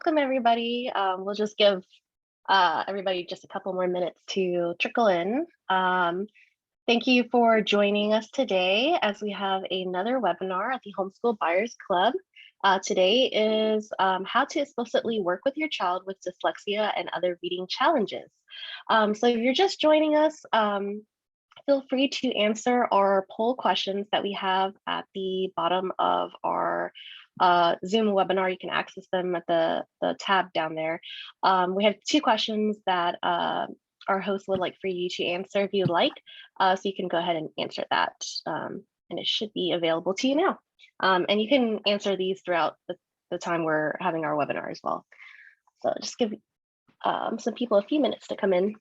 Welcome, everybody. We'll just give everybody just a couple more minutes to trickle in. Thank you for joining us today as we have another webinar at the Homeschool Buyers Club. Today is how to explicitly work with your child with dyslexia and other reading challenges. So if you're just joining us, feel free to answer our poll questions that we have at the bottom of our Zoom webinar. You can access them at the tab down there. We have two questions that our host would like for you to answer if you'd like. So you can go ahead and answer that. And it should be available to you now. And you can answer these throughout the time we're having our webinar as well. So just give some people a few minutes to come in.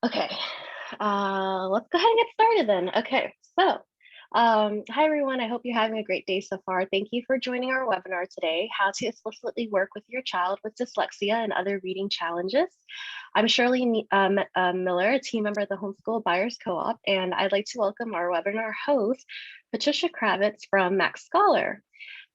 Okay, let's go ahead and get started then. Okay, so hi everyone, I hope you're having a great day so far. Thank you for joining our webinar today, How to Explicitly Work with Your Child with Dyslexia and Other Reading Challenges. I'm Shirley Miller, a team member at the Homeschool Buyers Co-op, and I'd like to welcome our webinar host, Patricia Kravitz from MaxScholar.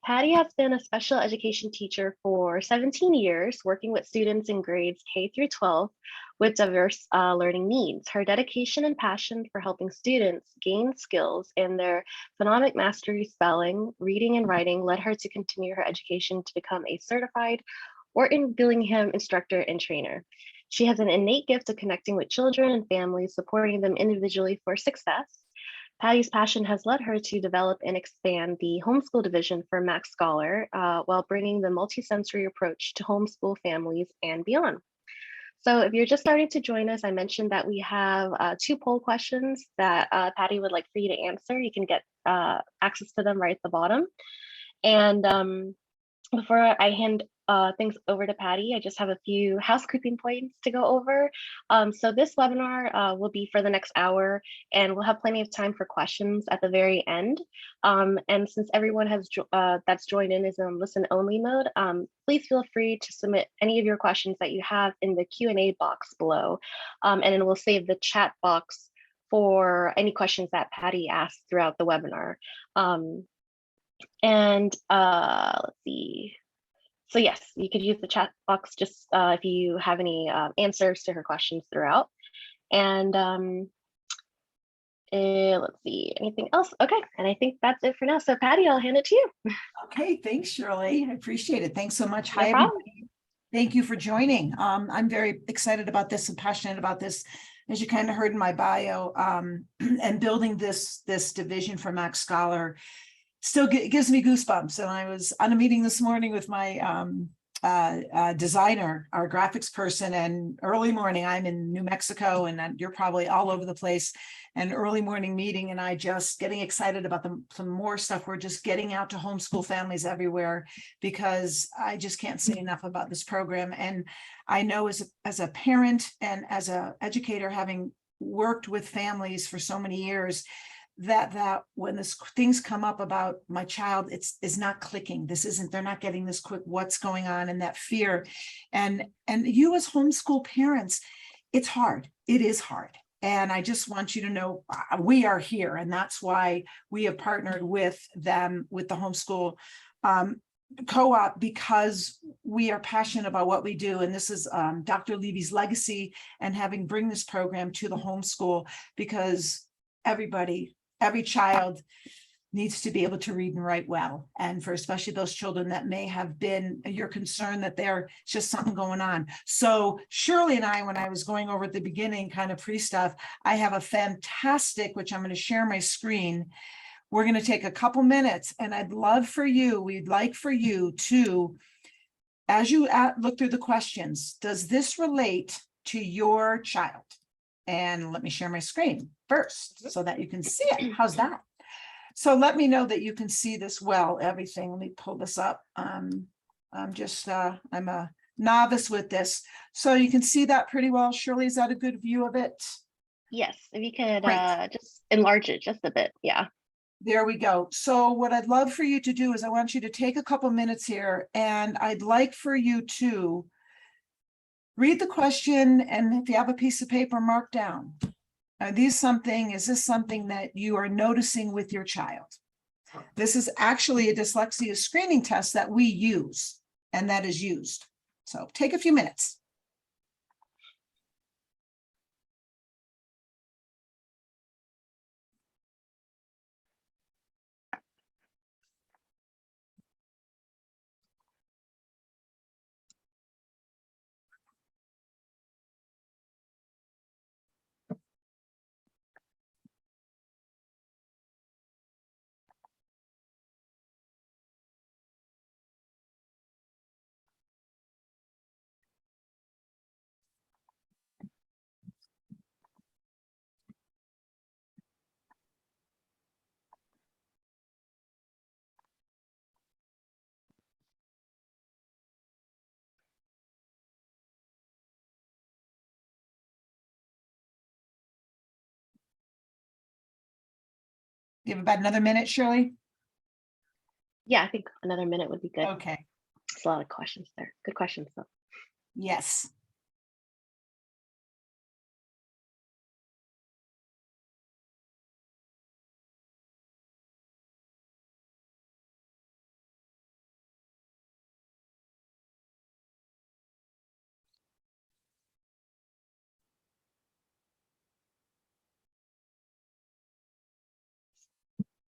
Patty has been a special education teacher for 17 years, working with students in grades K through 12 with diverse learning needs. Her dedication and passion for helping students gain skills in their phonic mastery, spelling, reading, and writing led her to continue her education to become a certified Orton-Gillingham instructor and trainer. She has an innate gift of connecting with children and families, supporting them individually for success. Patty's passion has led her to develop and expand the homeschool division for MaxScholar while bringing the multisensory approach to homeschool families and beyond. So if you're just starting to join us, I mentioned that we have two poll questions that Patty would like for you to answer. You can get access to them right at the bottom. And before I hand things over to Patty, I just have a few housekeeping points to go over. So this webinar will be for the next hour, and we'll have plenty of time for questions at the very end. And since everyone has that's joined in is in listen-only mode, please feel free to submit any of your questions that you have in the Q&A box below, and then we'll save the chat box for any questions that Patty asks throughout the webinar. Let's see. So yes, you could use the chat box just if you have any answers to her questions throughout. And let's see, anything else? Okay, and I think that's it for now. So Patty, I'll hand it to you. Okay, thanks, Shirley. I appreciate it. Thanks so much. No Hi, problem. everybody. Thank you for joining. I'm very excited about this and passionate about this, as you kind of heard in my bio, and building this division for MaxScholar still gives me goosebumps. And I was on a meeting this morning with my designer, our graphics person, and early morning, I'm in New Mexico and you're probably all over the place, an early morning meeting, and I just getting excited about some more stuff. We're just getting out to homeschool families everywhere because I just can't say enough about this program. And I know as a parent and as an educator, having worked with families for so many years, that when things come up about my child, it's not clicking. They're not getting this quick, what's going on, and that fear. And you as homeschool parents, it's hard. It is hard. And I just want you to know we are here. And that's why we have partnered with them, with the homeschool co-op, because we are passionate about what we do. And this is Dr. Levy's legacy, and having bring this program to the homeschool, because every child needs to be able to read and write well. And for especially those children that may have been your concern that there's just something going on. So Shirley and I, when I was going over at the beginning, kind of pre-stuff, I have a fantastic, which I'm going to share my screen. We're going to take a couple minutes, and we'd like for you to as you look through the questions, does this relate to your child? And let me share my screen first so that you can see it. How's that? So let me know that you can see this well, everything. Let me pull this up. I'm a novice with this. So you can see that pretty well. Shirley, is that a good view of it? Yes, if you could Great. just enlarge it just a bit. Yeah. There we go. So what I'd love for you to do is I want you to take a couple minutes here, and I'd like for you to read the question, and if you have a piece of paper, mark down. Is this something that you are noticing with your child? This is actually a dyslexia screening test that we use and that is used. So take a few minutes. You have about another minute, Shirley? Yeah, I think another minute would be good. Okay. There's a lot of questions there. Good questions, though. Yes.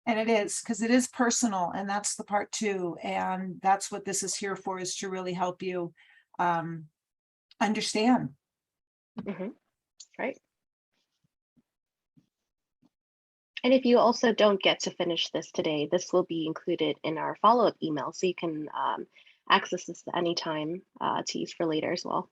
And it is, because it is personal, and that's the part too. And that's what this is here for, is to really help you understand. Right. And if you also don't get to finish this today, this will be included in our follow-up email, so you can access this at any time to use for later as well.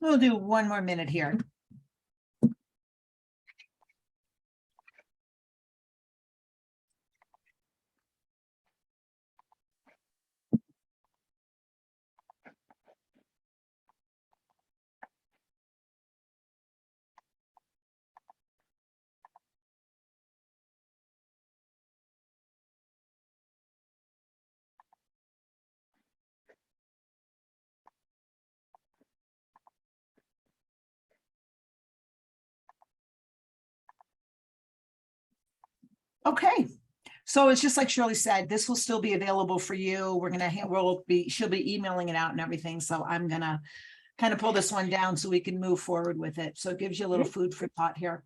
We'll do one more minute here. Okay. So it's just like Shirley said, this will still be available for you. She'll be emailing it out and everything. So I'm gonna kind of pull this one down so we can move forward with it. So it gives you a little food for thought here.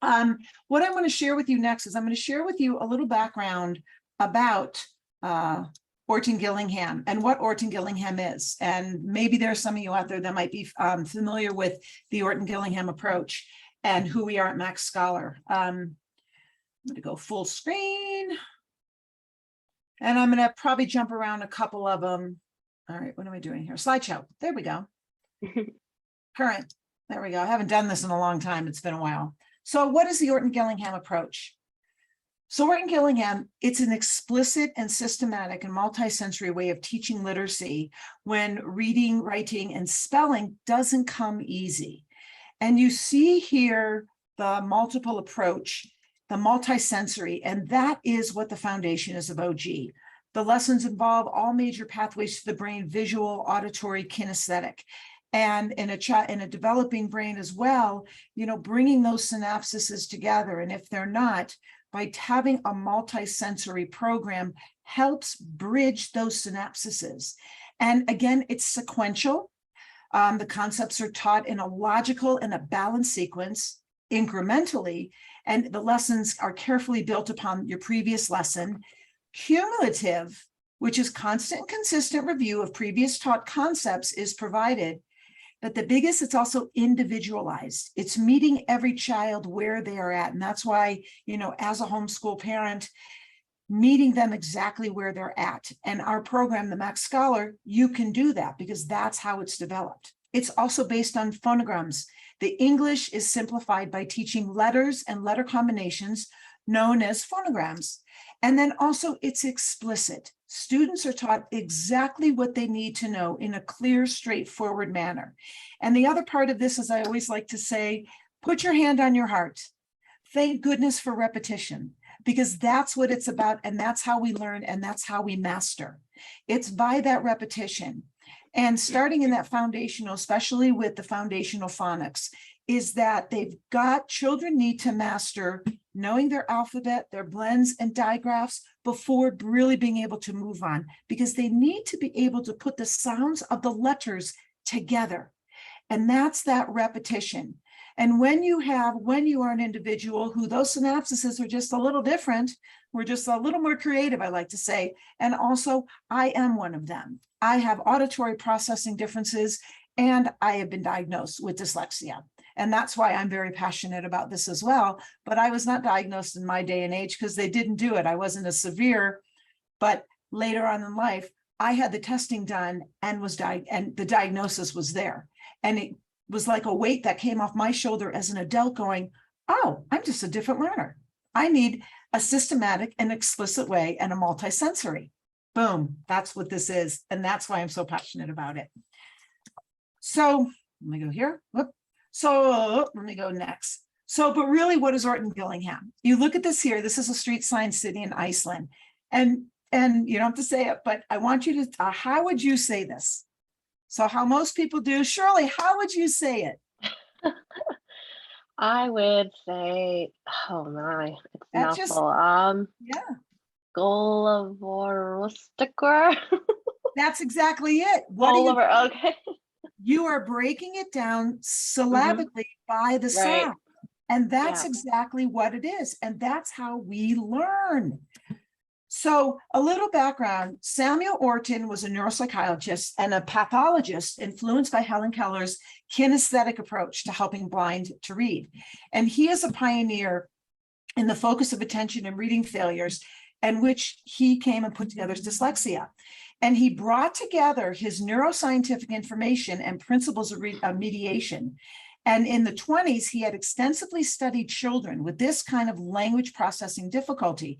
What I'm going to share with you next is I'm going to share with you a little background about Orton-Gillingham and what Orton-Gillingham is. And maybe there's some of you out there that might be familiar with the Orton-Gillingham approach and who we are at MaxScholar. I'm going to go full screen. And I'm going to probably jump around a couple of them. All right, what am I doing here? Slideshow. There we go. Current. There we go. I haven't done this in a long time. It's been a while. So what is the Orton-Gillingham approach? So Orton-Gillingham, it's an explicit and systematic and multisensory way of teaching literacy when reading, writing, and spelling doesn't come easy. And you see here the multiple approach, the multisensory, and that is what the foundation is of OG. The lessons involve all major pathways to the brain: visual, auditory, kinesthetic. and in a developing brain as well, bringing those synapses together. And if they're not, by having a multisensory program helps bridge those synapses. And again, it's sequential. The concepts are taught in a logical and a balanced sequence, incrementally, and the lessons are carefully built upon your previous lesson. Cumulative, which is constant and consistent review of previous taught concepts, is provided. But the biggest, it's also individualized. It's meeting every child where they are at. And that's why, as a homeschool parent, meeting them exactly where they're at. And our program, the MaxScholar, you can do that because that's how it's developed. It's also based on phonograms. The English is simplified by teaching letters and letter combinations known as phonograms. And then also it's explicit. Students are taught exactly what they need to know in a clear, straightforward manner. And the other part of this, as I always like to say, put your hand on your heart. Thank goodness for repetition, because that's what it's about. And that's how we learn. And that's how we master. It's by that repetition. And starting in that foundational, especially with the foundational phonics, is that children need to master knowing their alphabet, their blends and digraphs before really being able to move on, because they need to be able to put the sounds of the letters together. And that's that repetition. And when you are an individual who those synapses are just a little different, we're just a little more creative, I like to say. And also, I am one of them. I have auditory processing differences, and I have been diagnosed with dyslexia. And that's why I'm very passionate about this as well. But I was not diagnosed in my day and age because they didn't do it. I wasn't as severe, but later on in life, I had the testing done and and the diagnosis was there. And it was like a weight that came off my shoulder as an adult going, oh, I'm just a different learner. I need a systematic and explicit way and a multisensory. Boom, that's what this is. And that's why I'm so passionate about it. So let me go here. Whoop. So let me go next. So, but really, what is Orton-Gillingham? You look at this here. This is a street sign city in Iceland. And you don't have to say it, but I want you to, how would you say this? So how most people do. Shirley, how would you say it? I would say, oh my, it's a That's just, mouthful. yeah. Golivorostikor. That's exactly it. Okay. You are breaking it down syllabically by the Right. sound. And that's exactly what it is. And that's how we learn. So a little background, Samuel Orton was a neuropsychologist and a pathologist influenced by Helen Keller's kinesthetic approach to helping blind to read. And he is a pioneer in the focus of attention and reading failures, and which he came and put together dyslexia. And he brought together his neuroscientific information and principles of mediation. And in the 1920s, he had extensively studied children with this kind of language processing difficulty,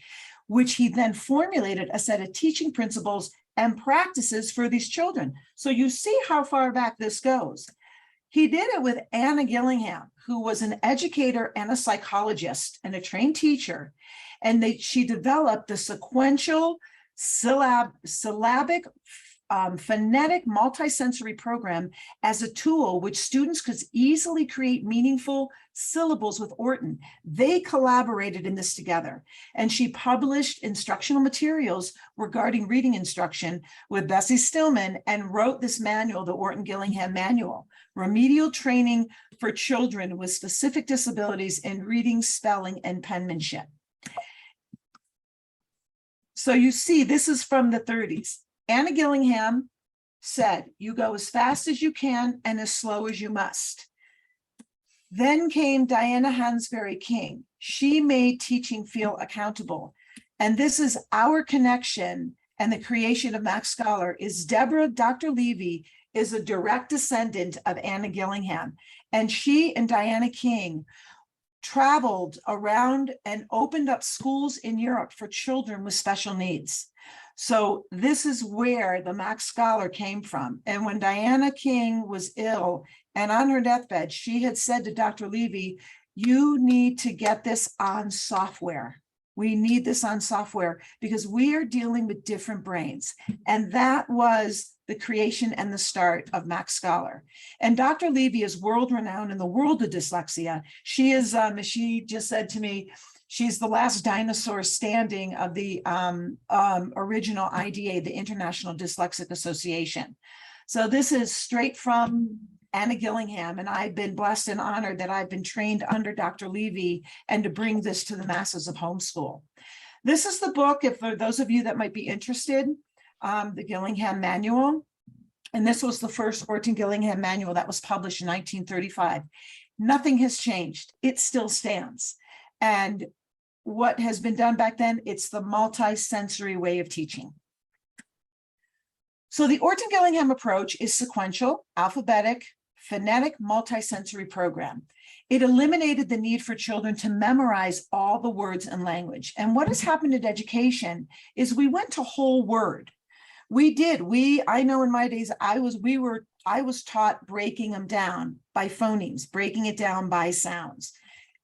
which he then formulated a set of teaching principles and practices for these children. So you see how far back this goes. He did it with Anna Gillingham, who was an educator and a psychologist and a trained teacher. And she developed the sequential syllabic phonetic multisensory program as a tool which students could easily create meaningful syllables with Orton. They collaborated in this together, and she published instructional materials regarding reading instruction with Bessie Stillman and wrote this manual, the Orton-Gillingham Manual, Remedial Training for Children with Specific Disabilities in Reading, Spelling, and Penmanship. So you see, this is from the 1930s. Anna Gillingham said, you go as fast as you can and as slow as you must. Then came Diana Hansberry King. She made teaching feel accountable. And this is our connection and the creation of MaxScholar. Is Deborah, Dr. Levy, is a direct descendant of Anna Gillingham. And she and Diana King traveled around and opened up schools in Europe for children with special needs. So this is where the MaxScholar came from. And when Diana King was ill and on her deathbed, she had said to Dr. Levy, you need to get this on software. We need this on software because we are dealing with different brains. And that was the creation and the start of MaxScholar. And Dr. Levy is world-renowned in the world of dyslexia. She is, as she just said to me, she's the last dinosaur standing of the original IDA, the International Dyslexic Association. So this is straight from Anna Gillingham, and I've been blessed and honored that I've been trained under Dr. Levy and to bring this to the masses of homeschool. This is the book, if for those of you that might be interested, the Gillingham Manual. And this was the first Orton-Gillingham Manual that was published in 1935. Nothing has changed. It still stands. And what has been done back then, it's the multi-sensory way of teaching. So the Orton-Gillingham approach is sequential, alphabetic, phonetic, multi-sensory program. It eliminated the need for children to memorize all the words and language. And what has happened in education is we went to whole word. I know in my days, I was taught breaking them down by phonemes, breaking it down by sounds.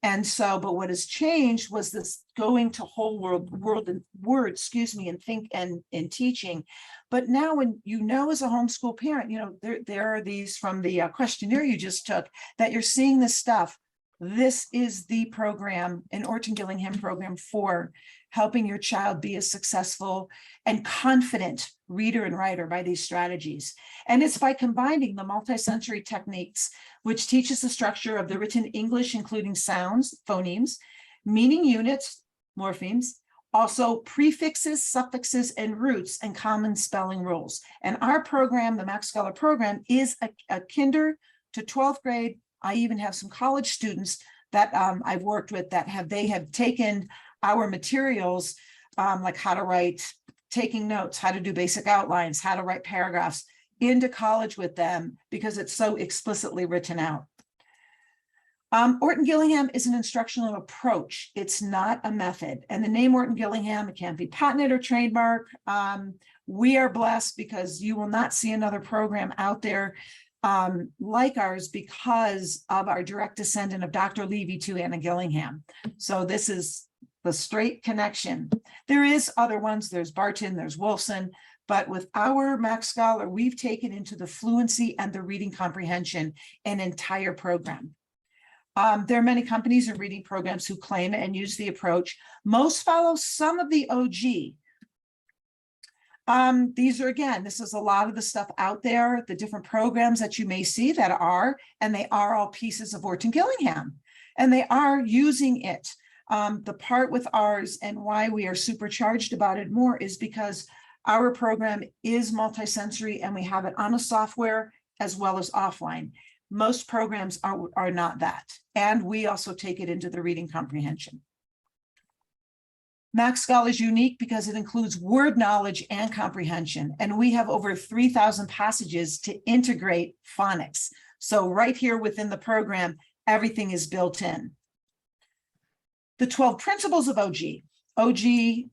And so, but what has changed was this going to whole word, and think and in teaching. But now when you know, as a homeschool parent, there are these from the questionnaire you just took, that you're seeing this stuff. This is the program, an Orton-Gillingham program for helping your child be a successful and confident reader and writer by these strategies. And it's by combining the multisensory techniques, which teaches the structure of the written English, including sounds, phonemes, meaning units, morphemes, also prefixes, suffixes, and roots, and common spelling rules. And our program, the MaxScholar program, is a kinder to 12th grade. I even have some college students that I've worked with that have taken our materials, like how to write, taking notes, how to do basic outlines, how to write paragraphs, into college with them because it's so explicitly written out. Orton-Gillingham is an instructional approach. It's not a method. And the name Orton-Gillingham, it can't be patented or trademark. We are blessed because you will not see another program out there like ours because of our direct descendant of Dr. Levy to Anna Gillingham. So this is the straight connection. There is other ones, there's Barton, there's Wolfson, but with our MaxScholar, we've taken into the fluency and the reading comprehension an entire program. There are many companies and reading programs who claim and use the approach. Most follow some of the OG. These are, again, this is a lot of the stuff out there, the different programs that you may see that are, and they are all pieces of Orton-Gillingham, and they are using it. The part with ours and why we are supercharged about it more is because our program is multisensory and we have it on a software as well as offline. Most programs are not that. And we also take it into the reading comprehension. MaxScholar is unique because it includes word knowledge and comprehension. And we have over 3,000 passages to integrate phonics. So right here within the program, everything is built in. The 12 principles of OG. OG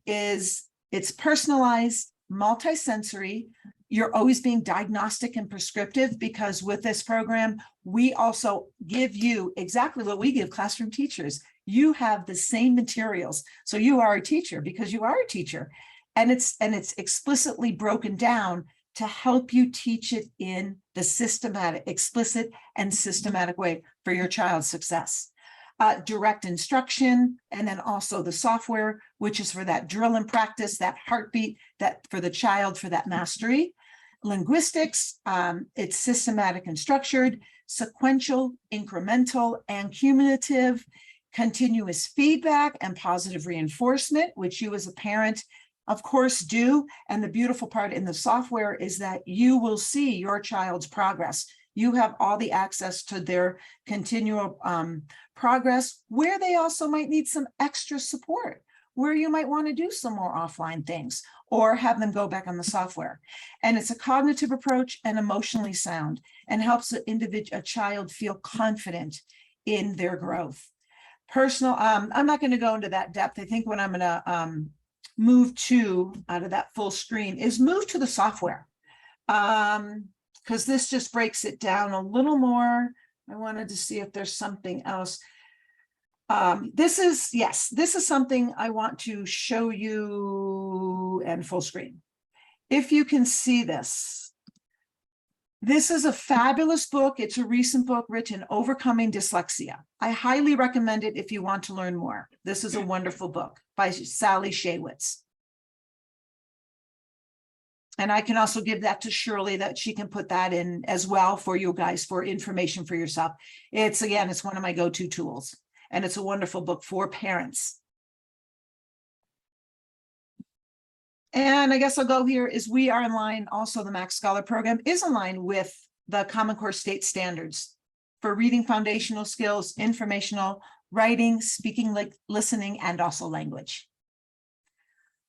is, it's personalized, multisensory. You're always being diagnostic and prescriptive because with this program, we also give you exactly what we give classroom teachers. You have the same materials. So you are a teacher because you are a teacher. And it's explicitly broken down to help you teach it in the systematic, explicit and systematic way for your child's success. Direct instruction, and then also the software, which is for that drill and practice, that heartbeat, that for the child, for that mastery. Linguistics, it's systematic and structured, sequential, incremental, and cumulative, continuous feedback and positive reinforcement, which you as a parent, of course, do. And the beautiful part in the software is that you will see your child's progress. You have all the access to their continual progress, where they also might need some extra support, where you might want to do some more offline things or have them go back on the software. And it's a cognitive approach and emotionally sound and helps a child feel confident in their growth. Personal, I'm not going to go into that depth. I think what I'm going to move to out of that full screen is move to the software. Because this just breaks it down a little more. I wanted to see if there's something else. This is something I want to show you and full screen. If you can see this, This is a fabulous book. It's a recent book written, Overcoming Dyslexia. I highly recommend it if you want to learn more. This is a wonderful book by Sally Shaywitz. And I can also give that to Shirley, that she can put that in as well for you guys for information for yourself. It's one of my go-to tools, and it's a wonderful book for parents. And I guess I'll go here is we are in line. Also, the MaxScholar program is in line with the Common Core state standards for reading foundational skills, informational, writing, speaking, listening, and also language.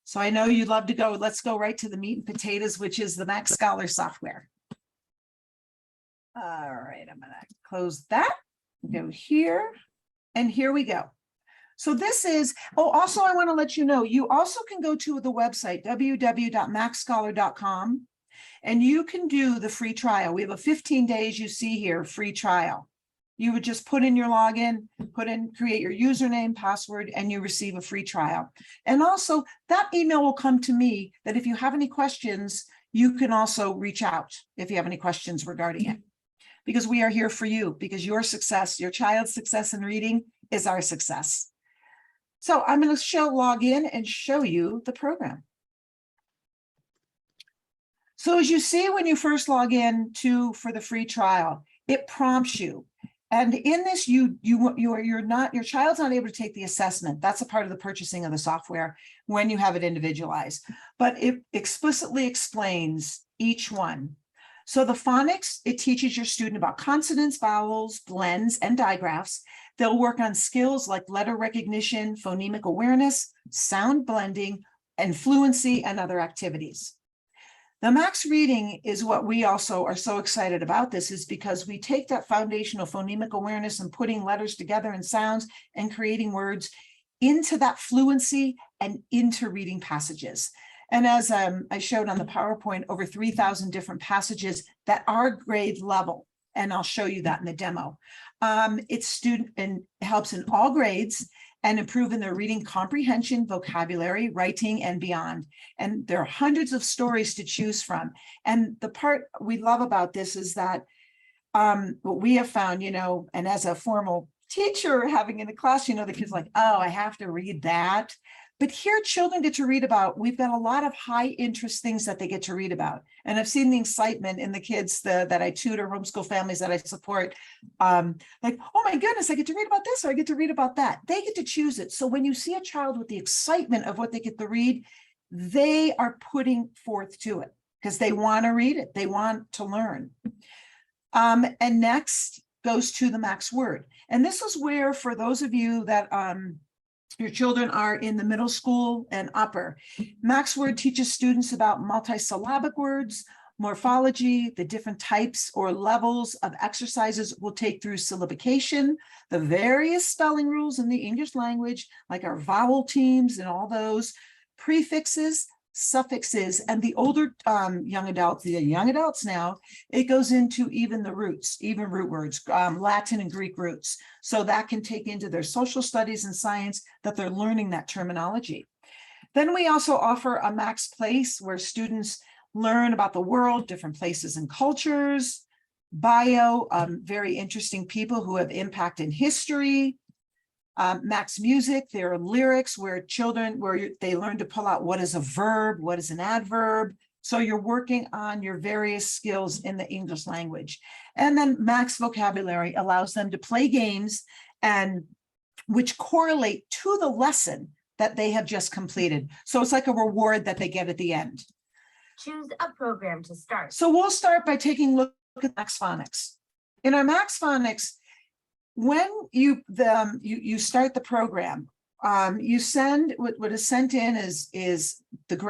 So I know you'd love to go. Let's go right to the meat and potatoes, which is the MaxScholar software. All right, I'm going to close that, go here, and here we go. So this is, also I want to let you know, you also can go to the website, www.maxscholar.com, and you can do the free trial. We have a 15 days, you see here, free trial. You would just put in your login, create your username, password, and you receive a free trial. And also that email will come to me that if you have any questions, you can also reach out if you have any questions regarding it. Because we are here for you, because your success, your child's success in reading is our success. So I'm going to log in and show you the program. So as you see, when you first log in for the free trial, it prompts you. And in this, your child's not able to take the assessment. That's a part of the purchasing of the software when you have it individualized, but it explicitly explains each one. So the phonics, it teaches your student about consonants, vowels, blends, and digraphs. They'll work on skills like letter recognition, phonemic awareness, sound blending, and fluency, and other activities. The Max Reading is what we also are so excited about. This is because we take that foundational phonemic awareness and putting letters together and sounds and creating words into that fluency and into reading passages. And as I showed on the PowerPoint, over 3,000 different passages that are grade level. And I'll show you that in the demo. It's helps in all grades and improve in their reading comprehension, vocabulary, writing, and beyond. And there are hundreds of stories to choose from. And the part we love about this is that what we have found, and as a formal teacher having in a class, the kids like, oh, I have to read that. But here children get to read about, we've got a lot of high interest things that they get to read about. And I've seen the excitement in the kids that I tutor, homeschool families that I support, like, oh my goodness, I get to read about this, or I get to read about that. They get to choose it. So when you see a child with the excitement of what they get to read, they are putting forth to it because they want to read it. They want to learn. And next goes to the Max Word. And this is where, for those of you that, your children are in the middle school and upper, Max Word teaches students about multisyllabic words, morphology, the different types or levels of exercises we'll take through syllabication, the various spelling rules in the English language, like our vowel teams and all those, prefixes, suffixes, and the older young adults now, it goes into even the roots, even root words, Latin and Greek roots. So that can take into their social studies and science that they're learning that terminology. Then we also offer a Max Place where students learn about the world, different places and cultures, bio, very interesting people who have impact in history, Max Music, there are lyrics where they learn to pull out what is a verb, what is an adverb. So you're working on your various skills in the English language. And then Max Vocabulary allows them to play games which correlate to the lesson that they have just completed. So it's like a reward that they get at the end. Choose a program to start. So we'll start by taking a look at Max Phonics. In our Max Phonics, when you start the program, you send what is sent in is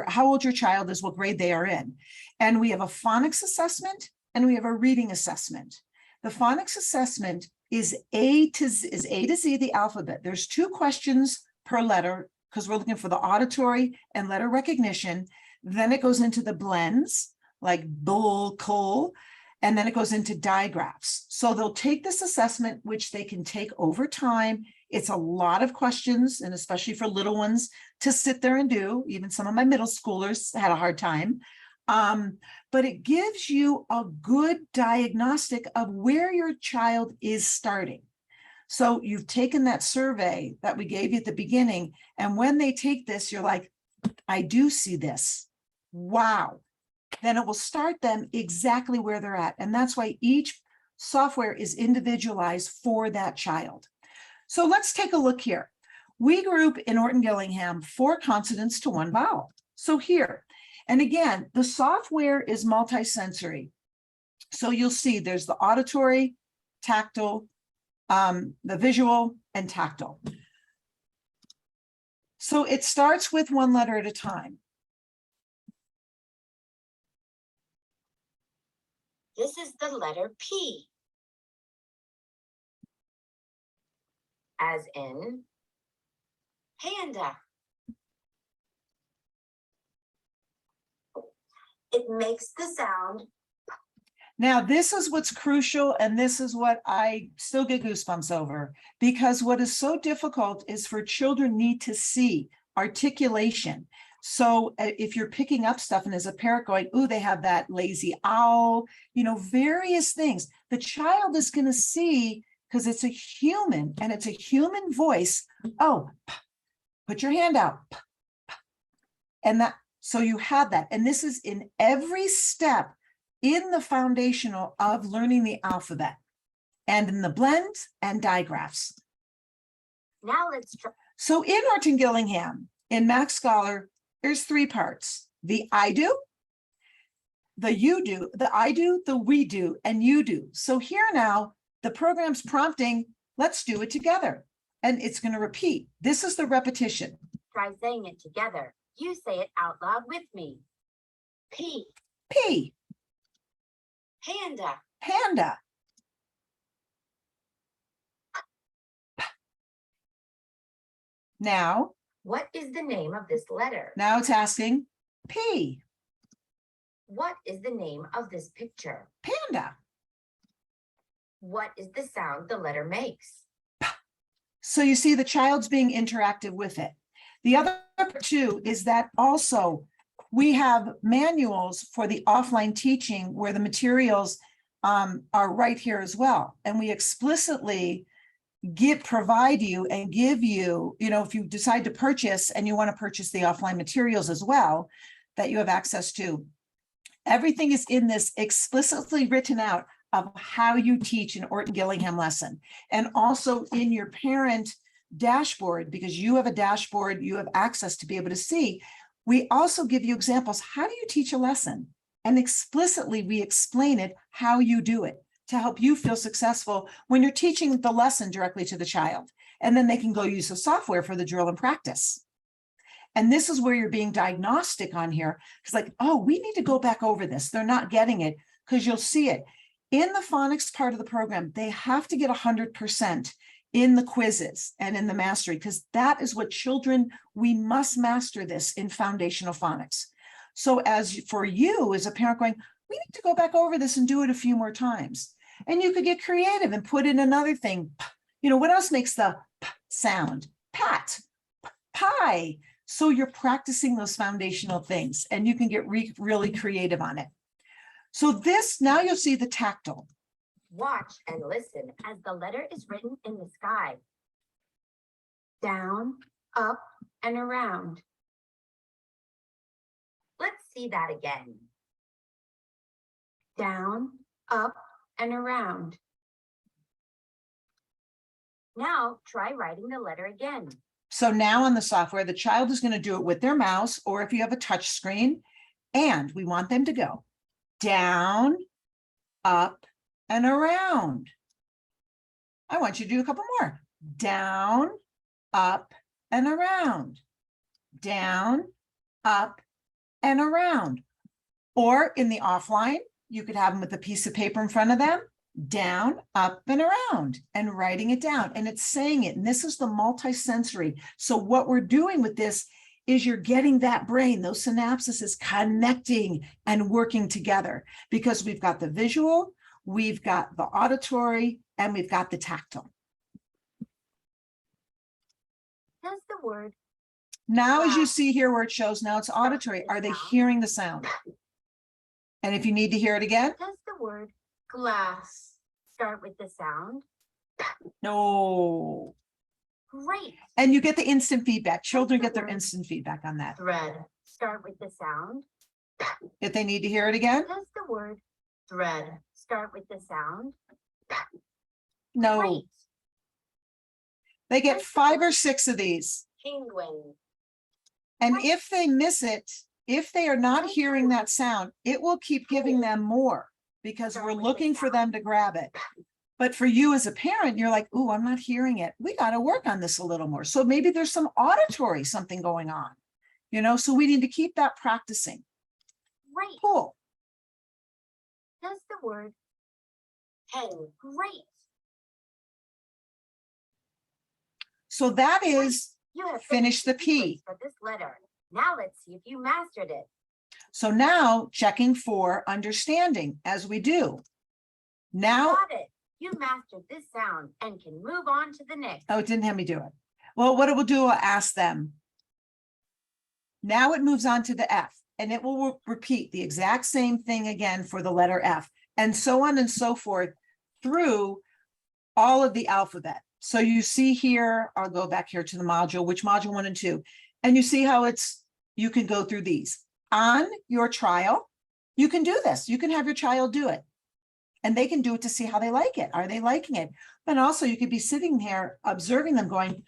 how old your child is, what grade they are in. And we have a phonics assessment and we have a reading assessment. The phonics assessment is A to Z, the alphabet. There's 2 questions per letter because we're looking for the auditory and letter recognition. Then it goes into the blends like bull, coal, and then it goes into digraphs. So they'll take this assessment, which they can take over time. It's a lot of questions, and especially for little ones to sit there and do. Even some of my middle schoolers had a hard time. But it gives you a good diagnostic of where your child is starting. So you've taken that survey that we gave you at the beginning, and when they take this, you're like, I do see this. Wow. Then it will start them exactly where they're at. And that's why each software is individualized for that child. So let's take a look here. We group in Orton-Gillingham 4 consonants to 1 vowel. So here, and again, the software is multisensory. So you'll see there's the auditory, tactile, the visual, and tactile. So it starts with 1 letter at a time. This is the letter P. As in panda. It makes the sound. Now, this is what's crucial, and this is what I still get goosebumps over, because what is so difficult is for children need to see articulation. So if you're picking up stuff and as a parent going, ooh, they have that lazy owl, you know, various things, the child is going to see, because it's a human and it's a human voice. Oh, put your hand out. And that, so you have that. And this is in every step in the foundational of learning the alphabet and in the blends and digraphs. Now let's try. So in Orton-Gillingham, in MaxScholar, there's 3 parts: the I do, the you do, the I do, the we do, and you do. So here now, the program's prompting, let's do it together. And it's going to repeat. This is the repetition. Try saying it together. You say it out loud with me. P. P. Panda. Panda. Now. What is the name of this letter? Now it's asking P. What is the name of this picture? Panda. What is the sound the letter makes? So you see the child's being interactive with it. The other part too is that also we have manuals for the offline teaching where the materials are right here as well. And we explicitly provide you and give you, you know, if you decide to purchase and you want to purchase the offline materials as well, that you have access to. Everything is in this explicitly written out of how you teach an Orton-Gillingham lesson, and also in your parent dashboard, because you have a dashboard, you have access to be able to see. We also give you examples. How do you teach a lesson? And explicitly, we explain it, how you do it, to help you feel successful when you're teaching the lesson directly to the child. And then they can go use the software for the drill and practice. And this is where you're being diagnostic on here. It's like, oh, we need to go back over this. They're not getting it, because you'll see it. In the phonics part of the program, they have to get 100% in the quizzes and in the mastery, because that is what children, we must master this in foundational phonics. So as for you as a parent going, we need to go back over this and do it a few more times. And you could get creative and put in another thing. You know, what else makes the p sound? Pat, pie. So you're practicing those foundational things, and you can get really creative on it. So this, now you'll see the tactile. Watch and listen as the letter is written in the sky. Down, up, and around. Let's see that again. Down, up, and around. Now try writing the letter again. So now on the software, the child is going to do it with their mouse, or if you have a touch screen, and we want them to go down, up, and around. I want you to do a couple more. Down, up, and around. Down, up, and around. Or in the offline, you could have them with a piece of paper in front of them, down, up, and around, and writing it down. And it's saying it. And this is the multisensory. So what we're doing with this is you're getting that brain, those synapses is connecting and working together, because we've got the visual, we've got the auditory, and we've got the tactile. Does the word Now, as you see here where it shows, now it's auditory. Are they hearing the sound? And if you need to hear it again, Does the word glass start with the sound? no. Great. And you get the instant feedback. Children get their instant feedback on that. Thread start with the sound? If they need to hear it again, Does the word thread start with the sound? no. Great. They get 5 or 6 of these. Penguin. And if they miss it, if they are not hearing that sound, it will keep giving them more because we're looking for them to grab it. But for you as a parent, you're like, "Ooh, I'm not hearing it. We got to work on this a little more." So maybe there's some auditory something going on, so we need to keep that practicing. Great. Cool. Does the word pen? Great. So that is You have finish the finished P. English for this letter. Now let's see if you mastered it. So now checking for understanding as we do. Now, Got it. You mastered this sound and can move on to the next. oh, it didn't have me do it. Well, what it will do, I'll ask them. Now it moves on to the F, and it will repeat the exact same thing again for the letter F, and so on and so forth through all of the alphabet. So you see here, I'll go back here to the module, which module 1 and 2, and you see how you can go through these. On your trial, you can do this. You can have your child do it. And they can do it to see how they like it. Are they liking it? But also you could be sitting here observing them going,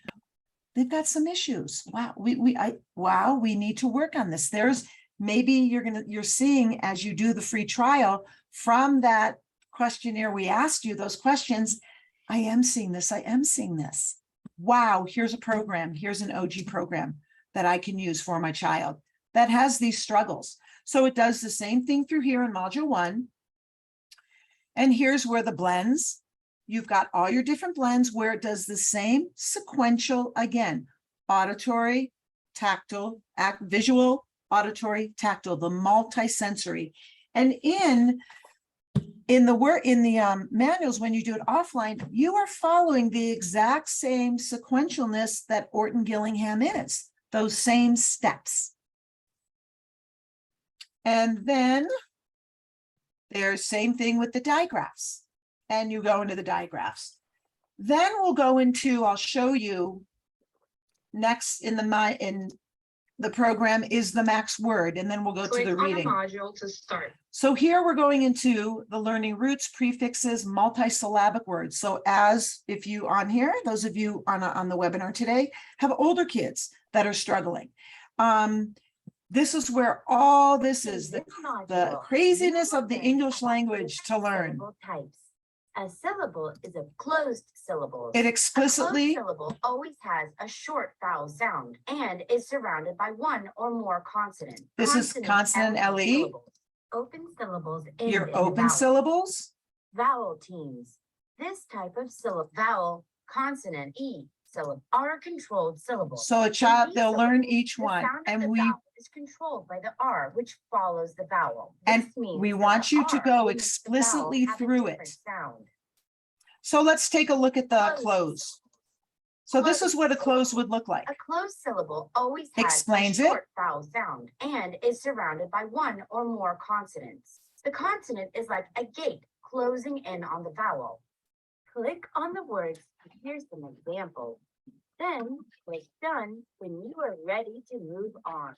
they've got some issues. Wow, we need to work on this. There's maybe you're seeing as you do the free trial from that questionnaire we asked you, those questions, I am seeing this. I am seeing this. Wow, here's a program. Here's an OG program that I can use for my child that has these struggles. So it does the same thing through here in module 1. And here's where the blends, you've got all your different blends where it does the same sequential again, auditory, tactile, visual, auditory, tactile, the multisensory. And in the manuals, when you do it offline, you are following the exact same sequentialness that Orton-Gillingham is, those same steps. And then there's same thing with the digraphs, and you go into the digraphs. Then we'll go into, I'll show you next in the program is the Max Word, and then we'll go to the reading module to start. So here we're going into the learning roots, prefixes, multisyllabic words. So as if you on here, those of you on the webinar today have older kids that are struggling. This is where all this is, the craziness of the English language to learn. Types. A syllable is a closed syllable. It explicitly. A closed syllable always has a short vowel sound and is surrounded by one or more consonants. This is consonant LE. Syllables. Open syllables. Your open syllables. Vowel teams. This type of vowel, consonant, E syllable are controlled syllables. So a child, they'll learn each one, and we is controlled by the R, which follows the vowel. And we want you to go explicitly through it. So let's take a look at the close. So this is what a close would look like. A closed syllable always has Explains a short vowel sound and is surrounded by one or more consonants. The consonant is like a gate closing in on the vowel. Click on the words. Here's an example. Then click done when you are ready to move on.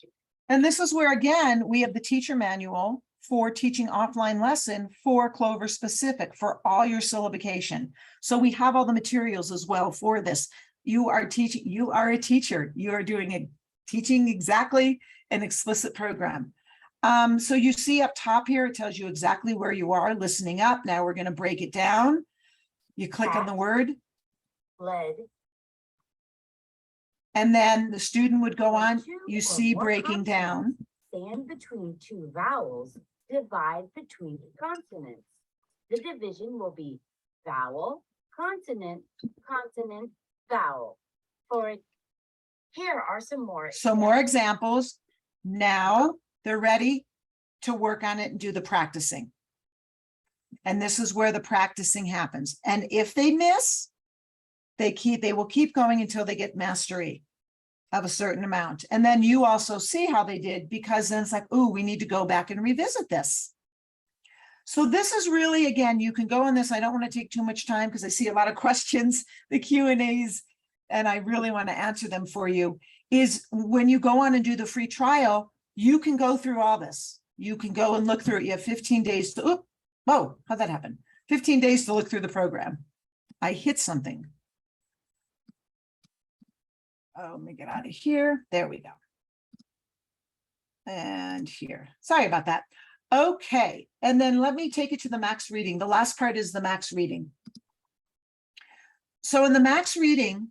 And this is where, again, we have the teacher manual for teaching offline lesson for Clover specific for all your syllabication. So we have all the materials as well for this. You are teaching, you are a teacher. You are teaching exactly an explicit program. So you see up top here, it tells you exactly where you are listening up. Now we're going to break it down. You click on the word. Lead. And then the student would go on, you see breaking down. Stand between two vowels, divide between consonants. The division will be vowel, consonant, consonant, vowel. Here are some more. So more examples. Now they're ready to work on it and do the practicing. And this is where the practicing happens. And if they miss, they will keep going until they get mastery of a certain amount. And then you also see how they did, because then it's like, ooh, we need to go back and revisit this. So this is really, again, you can go on this. I don't want to take too much time because I see a lot of questions, the Q&As, and I really want to answer them for you. Is when you go on and do the free trial, you can go through all this. You can go and look through it. You have 15 days to, whoa, how'd that happen? 15 days to look through the program. I hit something. Oh, let me get out of here. There we go. And here. Sorry about that. Okay. And then let me take you to the max reading. The last part is the max reading. So in the max reading,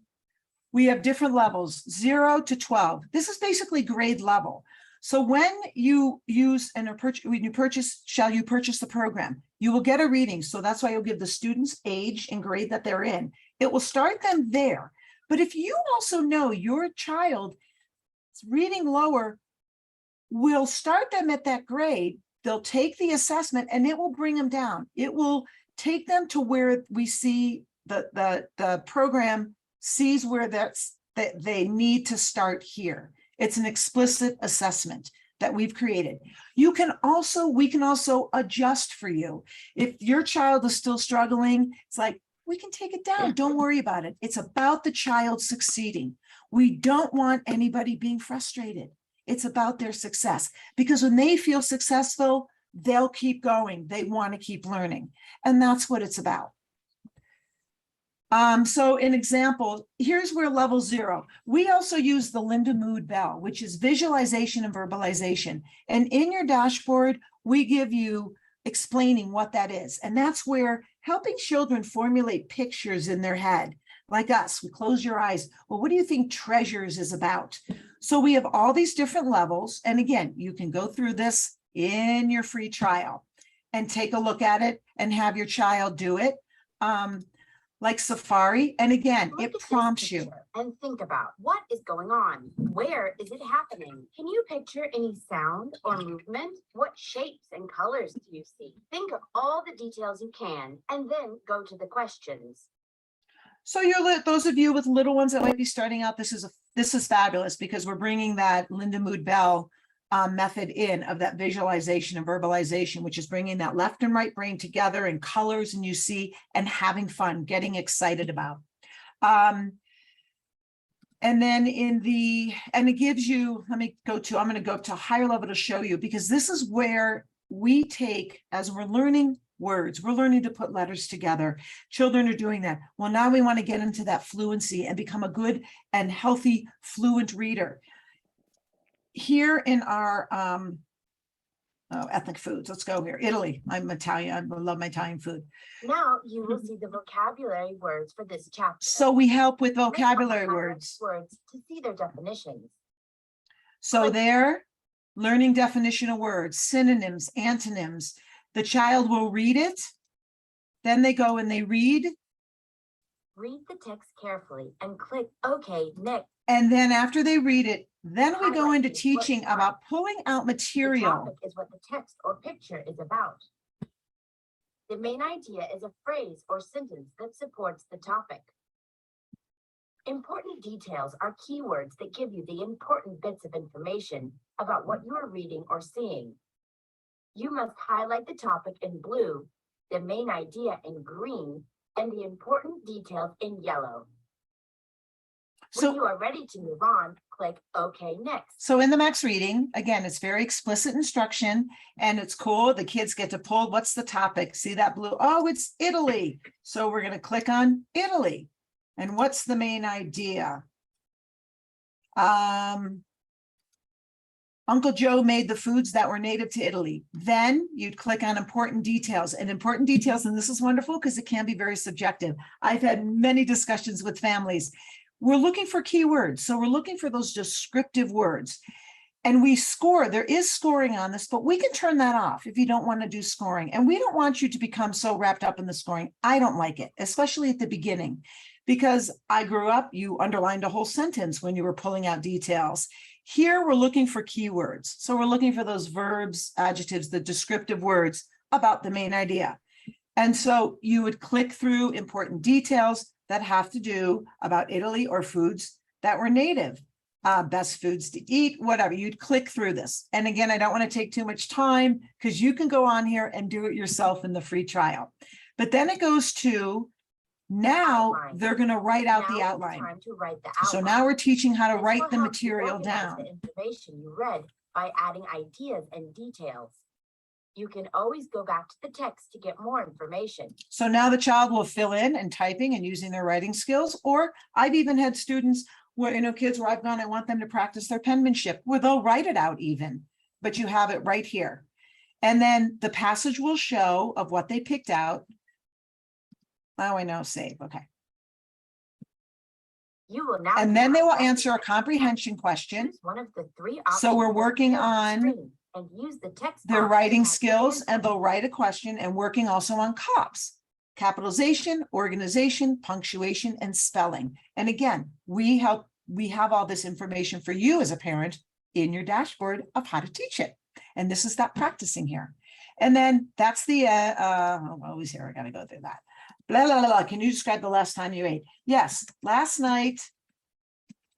we have different levels, 0 to 12. This is basically grade level. So when you use and when you purchase, shall you purchase the program, you will get a reading. So that's why you'll give the students age and grade that they're in. It will start them there. But if you also know your child is reading lower, we'll start them at that grade. They'll take the assessment and it will bring them down. It will take them to where we see the program sees where that they need to start here. It's an explicit assessment that we've created. We can also adjust for you. If your child is still struggling, it's like, we can take it down. Don't worry about it. It's about the child succeeding. We don't want anybody being frustrated. It's about their success, because when they feel successful, they'll keep going. They want to keep learning. And that's what it's about. So an example, here's where level 0, we also use the Linda Mood Bell, which is visualization and verbalization. And in your dashboard, we give you explaining what that is. And that's where helping children formulate pictures in their head. Like us, we close your eyes. Well, what do you think treasures is about? So we have all these different levels. And again, you can go through this in your free trial and take a look at it and have your child do it. Like Safari. And again, it prompts you. And think about what is going on. Where is it happening? Can you picture any sound or movement? What shapes and colors do you see? Think of all the details you can, and then go to the questions. So those of you with little ones that might be starting out, this is fabulous, because we're bringing that Linda Mood Bell method in of that visualization and verbalization, which is bringing that left and right brain together in colors, and you see, and having fun, getting excited about. And then it gives you, I'm going to go to a higher level to show you, because this is where we take, as we're learning words, we're learning to put letters together. Children are doing that. Well, now we want to get into that fluency and become a good and healthy, fluent reader. Here in our ethnic foods, let's go here. Italy. I'm Italian. I love my Italian food. Now you will see the vocabulary words for this chapter. So we help with vocabulary words to see their definitions. So they're learning definition of words, synonyms, antonyms. The child will read it. Then they go and they read. Read the text carefully and click OK next. And then after they read it, then we go into teaching about pulling out material. The topic is what the text or picture is about. The main idea is a phrase or sentence that supports the topic. Important details are keywords that give you the important bits of information about what you are reading or seeing. You must highlight the topic in blue, the main idea in green, and the important details in yellow. When you are ready to move on, click OK next. So in the max reading, again, it's very explicit instruction, and it's cool. The kids get to pull, what's the topic? See that blue? Oh, it's Italy. So we're going to click on Italy. And what's the main idea? Uncle Joe made the foods that were native to Italy. Then you'd click on important details, and this is wonderful because it can be very subjective. I've had many discussions with families. We're looking for keywords. So we're looking for those descriptive words, and we score. There is scoring on this, but we can turn that off if you don't want to do scoring. And we don't want you to become so wrapped up in the scoring. I don't like it, especially at the beginning, because I grew up, you underlined a whole sentence when you were pulling out details. Here, we're looking for keywords. So we're looking for those verbs, adjectives, the descriptive words about the main idea. And so you would click through important details that have to do about Italy or foods that were native. best foods to eat, whatever. You'd click through this. And again, I don't want to take too much time because you can go on here and do it yourself in the free trial. But then it goes to now Outline. they're going to write out Now the it's outline. time to write the So outline. now we're teaching how to This write will the help you material organize down. the information you read by adding ideas and details. You can always go back to the text to get more information. So now the child will fill in and typing and using their writing skills. Or I've even had students where, kids where I've gone, I want them to practice their penmanship, where they'll write it out even, but you have it right here. And then the passage will show of what they picked out. Now I know, save, okay. You will now. And then they will answer a comprehension question. Choose one of the three So we're options working on the on screen and use the text their box to writing type the skills, answer. and they'll write a question, and working also on COPS, capitalization, organization, punctuation, and spelling. And again, we have all this information for you as a parent in your dashboard of how to teach it. And this is that practicing here. And then that's the, I'm always here, I gotta go through that. Blah, blah, blah, blah. Can you describe the last time you ate? Yes, last night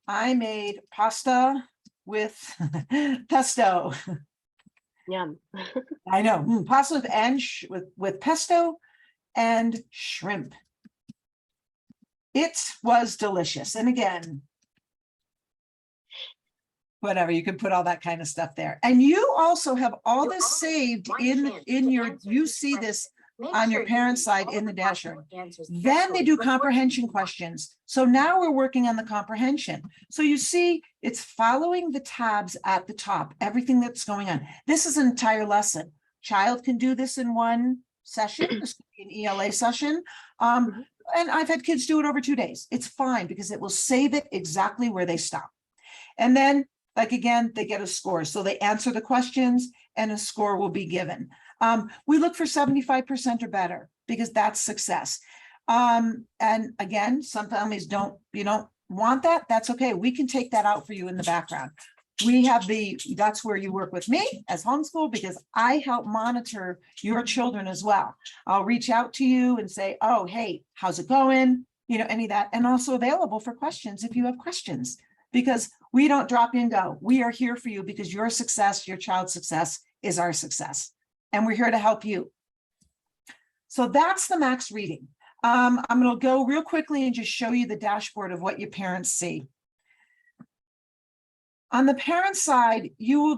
I made pasta with pesto. Yum. I know, pasta with pesto and shrimp. It was delicious. And again, whatever, you can put all that kind of stuff there. And you also have all You this also have saved one in chance in to your, answer you each see question. this Make on your sure you parent read side all in the the possible dashboard. answers Then they carefully do before comprehension choosing one. questions. So now we're working on the comprehension. So you see, it's following the tabs at the top, everything that's going on. This is an entire lesson. Child can do this in one session, this could be an ELA session. And I've had kids do it over 2 days. It's fine because it will save it exactly where they stop. And then, like, again, they get a score. So they answer the questions and a score will be given. We look for 75% or better because that's success. And again, some families don't want that. That's okay. We can take that out for you in the background. We have that's where you work with me as homeschool, because I help monitor your children as well. I'll reach out to you and say, oh, hey, how's it going? Any of that, and also available for questions if you have questions, because we don't drop in, go. We are here for you because your success, your child's success is our success. And we're here to help you. So that's the Max Reading. I'm going to go real quickly and just show you the dashboard of what your parents see. On the parent side, you'll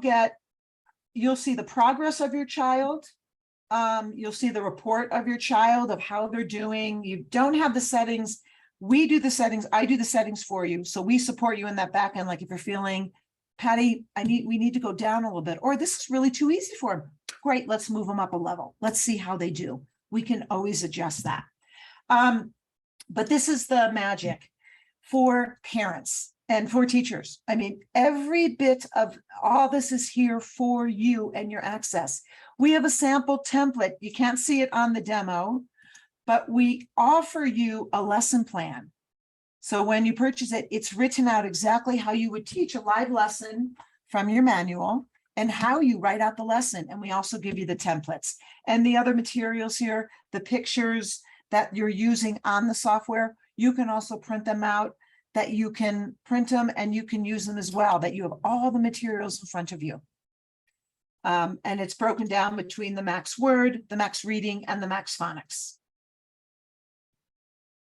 see the progress of your child. You'll see the report of your child of how they're doing. You don't have the settings. We do the settings. I do the settings for you. So we support you in that back end. Like if you're feeling, Patty, we need to go down a little bit, or this is really too easy for them. Great, let's move them up a level. Let's see how they do. We can always adjust that. But this is the magic for parents and for teachers. I mean, every bit of all this is here for you and your access. We have a sample template. You can't see it on the demo, but we offer you a lesson plan. So when you purchase it, it's written out exactly how you would teach a live lesson from your manual and how you write out the lesson. And we also give you the templates and the other materials here, the pictures that you're using on the software. You can also print them out, that you can print them and you can use them as well, that you have all the materials in front of you. And it's broken down between the Max Word, the Max Reading, and the Max Phonics.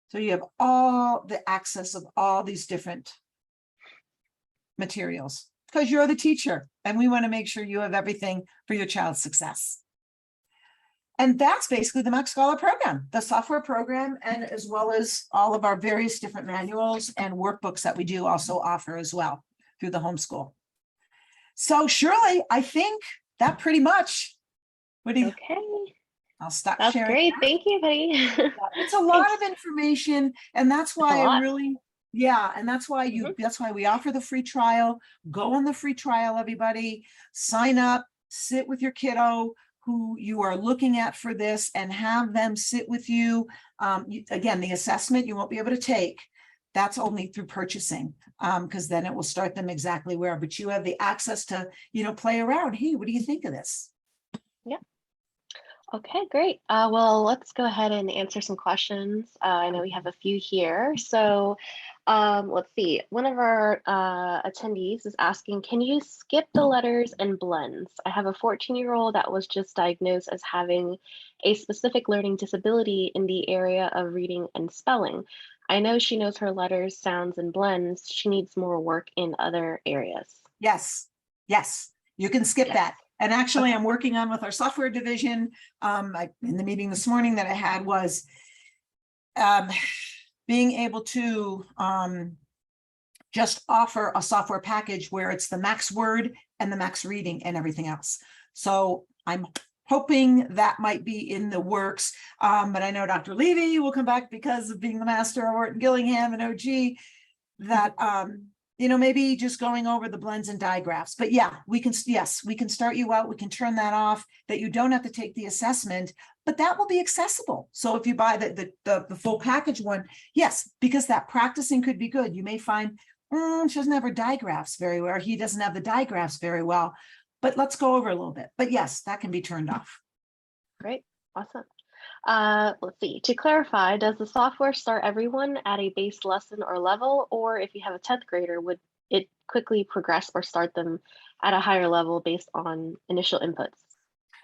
So you have all the access of all these different materials because you're the teacher and we want to make sure you have everything for your child's success. And that's basically the MaxScholar program, the software program, and as well as all of our various different manuals and workbooks that we do also offer as well through the homeschool. So Shirley, I think that pretty much, what do you? Okay. I'll stop That's sharing. great. Thank you, Patty. It's a lot of information, and that's why I lot. really, and that's why that's why we offer the free trial. Go on the free trial, everybody. Sign up, sit with your kiddo who you are looking at for this, and have them sit with you. Again, the assessment you won't be able to take. That's only through purchasing, because then it will start them exactly where. But you have the access to, play around. Hey, what do you think of this? Yeah. Okay, great. Well, let's go ahead and answer some questions. I know we have a few here. So let's see. One of our attendees is asking, can you skip the letters and blends? I have a 14-year-old that was just diagnosed as having a specific learning disability in the area of reading and spelling. I know she knows her letters, sounds, and blends. She needs more work in other areas. Yes, yes, you can skip Yes. that. And actually, Okay. I'm working on with our software division. In the meeting this morning that I had was being able to just offer a software package where it's the Max Word and the Max Reading and everything else. So I'm hoping that might be in the works. But I know Dr. Levy will come back because of being the master of Orton-Gillingham and OG, that maybe just going over the blends and digraphs. But yeah, we can start you out. We can turn that off, that you don't have to take the assessment, but that will be accessible. So if you buy the full package one, yes, because that practicing could be good. You may find she doesn't have her digraphs very well. He doesn't have the digraphs very well, but let's go over a little bit. But yes, that can be turned off. Great. Awesome. Let's see. To clarify, does the software start everyone at a base lesson or level, or if you have a 10th grader, would it quickly progress or start them at a higher level based on initial inputs?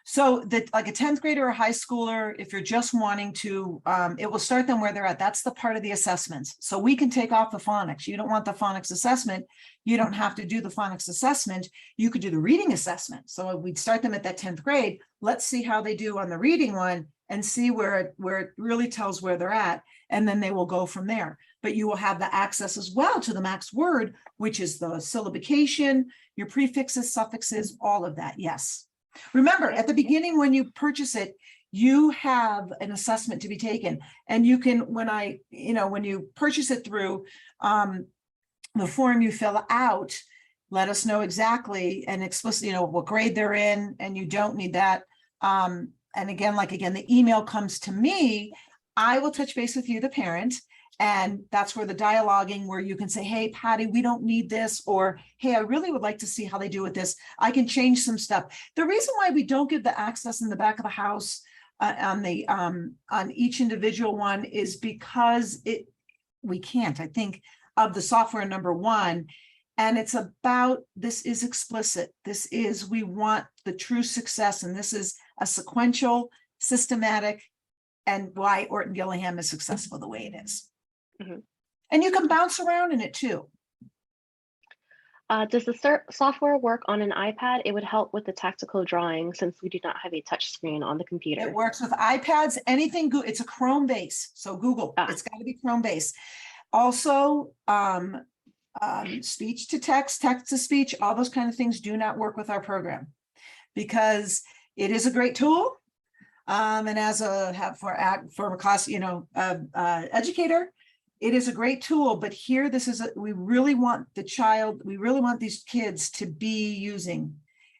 So that, like a 10th grader or high schooler, if you're just wanting to, it will start them where they're at. That's the part of the assessments. So we can take off the phonics. You don't want the phonics assessment. You don't have to do the phonics assessment. You could do the reading assessment. So we'd start them at that 10th grade. Let's see how they do on the reading one and see where it really tells where they're at. And then they will go from there. But you will have the access as well to the Max Word, which is the syllabication, your prefixes, suffixes, all of that. Yes. Remember, at the beginning, when you purchase it, you have an assessment to be taken, and you can, when you purchase it through the form you fill out, let us know exactly and explicitly, what grade they're in, and you don't need that. And again, the email comes to me, I will touch base with you, the parent. And that's where the dialoguing, where you can say, hey, Patty, we don't need this, or hey, I really would like to see how they do with this. I can change some stuff. The reason why we don't give the access in the back of the house on each individual one is because we can't, I think, of the software number one. And it's about, this is explicit. We want the true success. And this is a sequential, systematic, and why Orton-Gillingham is successful the way it is. Mm-hmm. And you can bounce around in it too. Does the software work on an iPad? It would help with the tactical drawing since we do not have a touch screen on the computer. It works with iPads, anything. It's a Chrome base. So Google, it's got to be Chrome base. Also, speech to text, text to speech, all those kind of things do not work with our program because it is a great tool. And as for a class, educator, it is a great tool, but here we really want these kids to be using,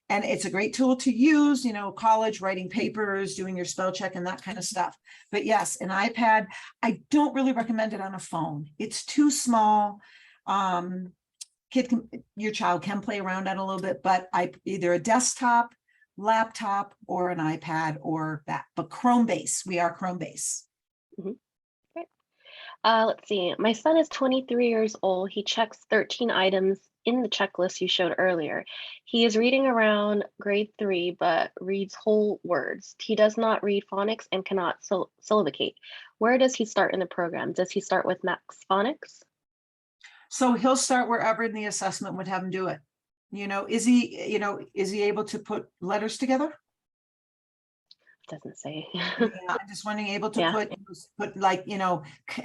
and it's a great tool to use, college, writing papers, doing your spell check and that kind of stuff. But yes, an iPad, I don't really recommend it on a phone. It's too small. Your child can play around on a little bit, but either a desktop, laptop, or an iPad or that, but Chrome base, we are Chrome base. Mm-hmm. Let's see. My son is 23 years old. He checks 13 items in the checklist you showed earlier. He is reading around grade 3, but reads whole words. He does not read phonics and cannot syllabicate. Where does he start in the program? Does he start with Max Phonics? So he'll start wherever in the assessment would have him do it. Is he able to put letters together? Doesn't say. Yeah, I'm just wondering, able to put like,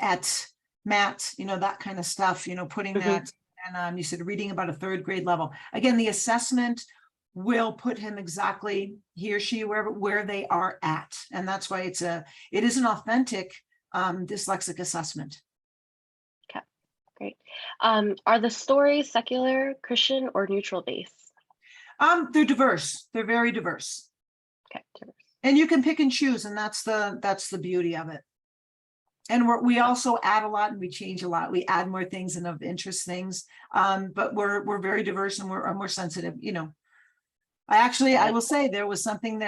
at Matt, that kind of stuff, putting that. And you said reading about a 3rd grade level. Again, the assessment will put him exactly, he or she, where they are at. And that's why it is an authentic dyslexic assessment. Okay, great. Are the stories secular, Christian, or neutral based? They're diverse. They're very diverse. Okay, diverse. And you can pick and choose, and that's the beauty of it. And we also add a lot and we change a lot. We add more things and of interest things, but we're very diverse and we're sensitive. I will say there was something,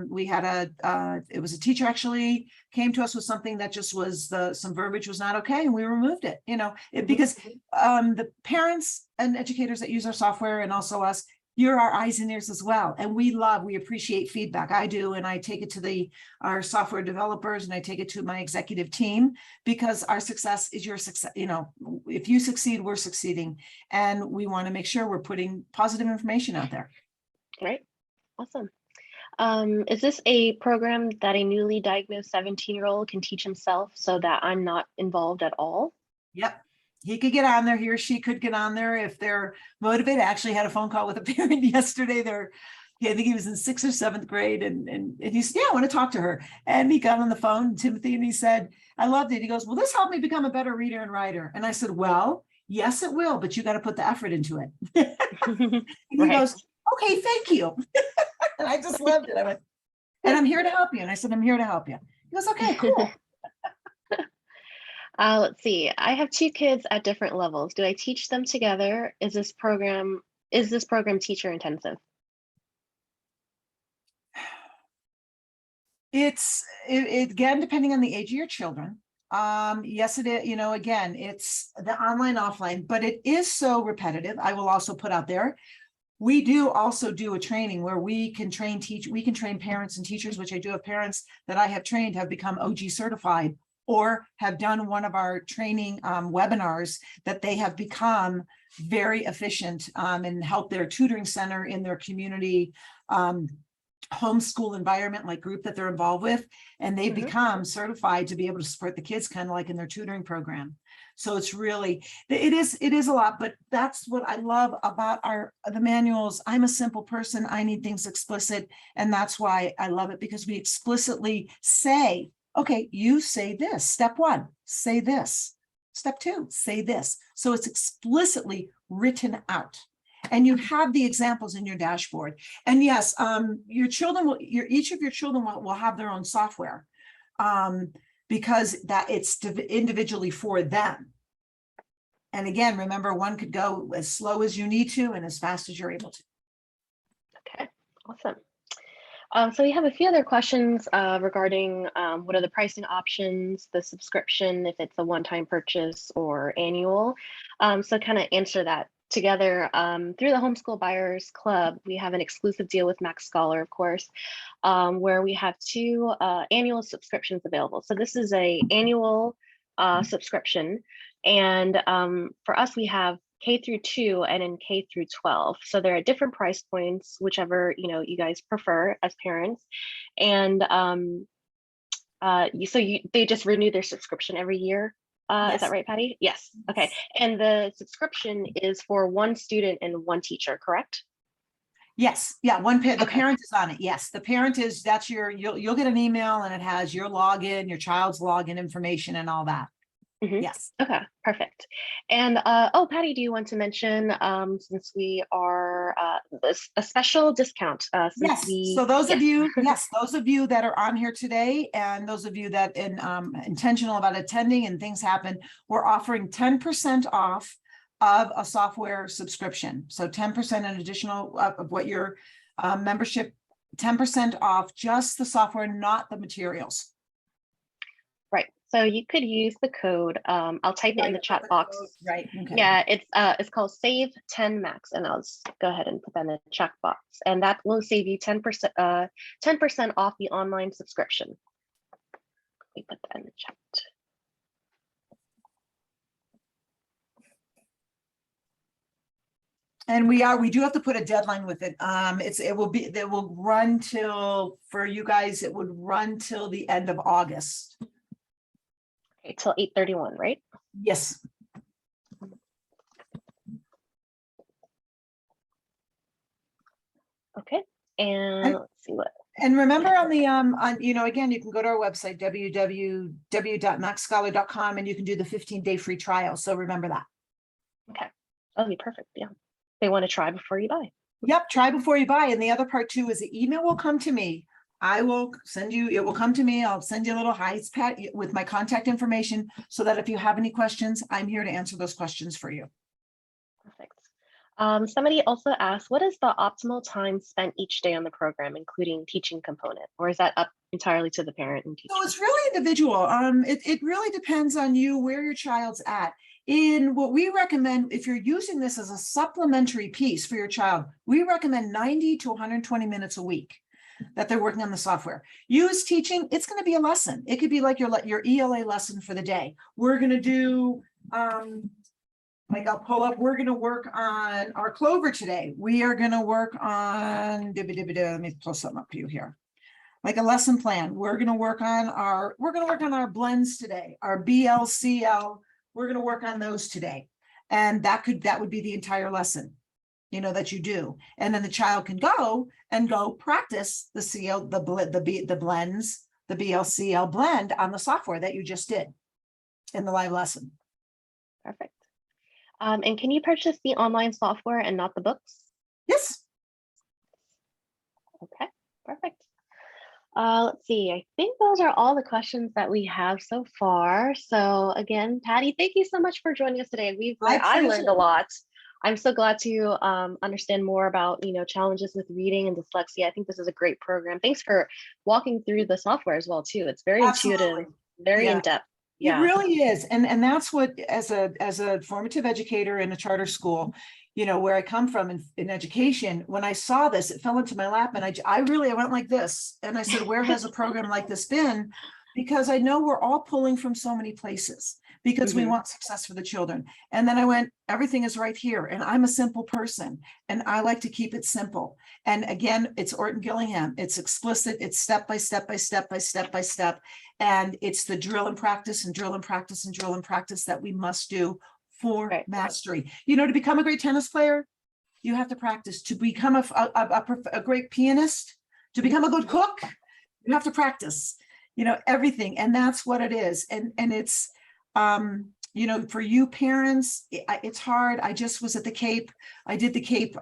we had it was a teacher actually came to us with something that just was some verbiage was not okay, and we removed it, because the parents and educators that use our software, and also us, you're our eyes and ears as well. And we appreciate feedback. I do. And I take it to our software developers, and I take it to my executive team, because our success is your success. If you succeed, we're succeeding. And we want to make sure we're putting positive information out there. Right. Awesome. Is this a program that a newly diagnosed 17-year-old can teach himself so that I'm not involved at all? Yep. He could get on there. He or she could get on there if they're motivated. I actually had a phone call with a parent yesterday. I think he was in 6th or 7th grade, and he said, yeah, I want to talk to her. And he got on the phone, Timothy, and he said, I loved it. He goes, will this help me become a better reader and writer? And I said, well, yes, it will, but you got to put the effort into it. And he goes, okay, thank you. And I just loved it. I went, and I'm here to help you. And I said, I'm here to help you. He goes, okay, cool. Let's see. I have 2 kids at different levels. Do I teach them together? Is this program teacher intensive? It's again, depending on the age of your children. Yes, it is, again, it's the online, offline, but it is so repetitive. I will also put out there, we do also do a training where we can train parents and teachers, which I do have parents that I have trained have become OG certified, or have done one of our training webinars, that they have become very efficient and help their tutoring center in their community homeschool environment, like group that they're involved with, and they become certified to be able to support the kids, kind of like in their tutoring program. So it's really, it is a lot, but that's what I love about the manuals. I'm a simple person. I need things explicit. And that's why I love it, because we explicitly say, okay, you say this. Step 1, say this. Step 2, say this. So it's explicitly written out. And you have the examples in your dashboard. And yes, your children each of your children will have their own software, because it's individually for them. And again, remember, one could go as slow as you need to and as fast as you're able to. Okay, awesome. So we have a few other questions regarding what are the pricing options, the subscription, if it's a one-time purchase or annual. So kind of answer that together. Through the Homeschool Buyers Club, we have an exclusive deal with MaxScholar, of course, where we have 2 annual subscriptions available. So this is an annual subscription, and for us, we have K through 2 and in K through 12. So they're at different price points, whichever you guys prefer as parents. And they just renew their subscription every year. Yes. Is that right, Patty? Yes. Okay. And the subscription is for 1 student and 1 teacher, correct? Yes. Yeah. The parent is on it. Yes. The parent is, you'll get an email, and it has your login, your child's login information, and all that. Yes. Okay, perfect. And Patty, do you want to mention, since we are a special discount? Yes. So those of you, those of you that are on here today, and those of you that intentional about attending and things happen, we're offering 10% off of a software subscription. So 10% an additional of what your membership, 10% off just the software, not the materials. Right. So you could use the code. I'll type it in the chat box. Right. Okay. Yeah, it's called Save 10 Max, and I'll just go ahead and put that in the chat box, and that will save you 10% off the online subscription. Let me put that in the chat. And we do have to put a deadline with it. It will run till, for you guys, it would run till the end of August. Okay, till 8/31, right? Yes. Okay, and let's see what. And remember, on the again, you can go to our website, www.maxscholar.com, and you can do the 15-day free trial. So remember that. Okay, that'll be perfect. Yeah, they want to try before you buy. Yep, try before you buy. And the other part too is the email will come to me. I will send you, it will come to me. I'll send you a little hi, it's Pat, with my contact information, so that if you have any questions, I'm here to answer those questions for you. Perfect. Somebody also asked, what is the optimal time spent each day on the program, including teaching component, or is that up entirely to the parent and teacher? So it's really individual. It really depends on you, where your child's at. In what we recommend, if you're using this as a supplementary piece for your child, we recommend 90 to 120 minutes a week that they're working on the software. You as teaching, it's going to be a lesson. It could be like your ELA lesson for the day. We're going to do, like I'll pull up, we're going to work on our Clover today. We are going to work on, let me pull something up for you here. Like a lesson plan. We're going to work on our blends today, our BLCL. We're going to work on those today. And that would be the entire lesson, that you do. And then the child can go practice the CL, the blends, the BLCL blend on the software that you just did in the live lesson. Perfect. And can you purchase the online software and not the books? Yes. Okay, perfect. Let's see, I think those are all the questions that we have so far. So again, Patty, thank you so much for joining us today. I learned a lot. I'm so glad to understand more about, challenges with reading and dyslexia. I think this is a great program. Thanks for walking through the software as well, too. It's very intuitive, very in-depth. Yeah. It really is. And that's what, as a formative educator in a charter school, where I come from in education, when I saw this, it fell into my lap, and I went like this. And I said, where has a program like this been? Because I know we're all pulling from so many places because we want success for the children. And then I went, everything is right here. And I'm a simple person and I like to keep it simple. And again, it's Orton-Gillingham. It's explicit. It's step by step by step by step by step. And it's the drill and practice and drill and practice and drill and practice that we must do for mastery. To become a great tennis player, you have to practice. To become a great pianist, to become a good cook, you have to practice, everything. And that's what it is. And it's, for you parents, it's hard. I just was at the Cape. I did the Cape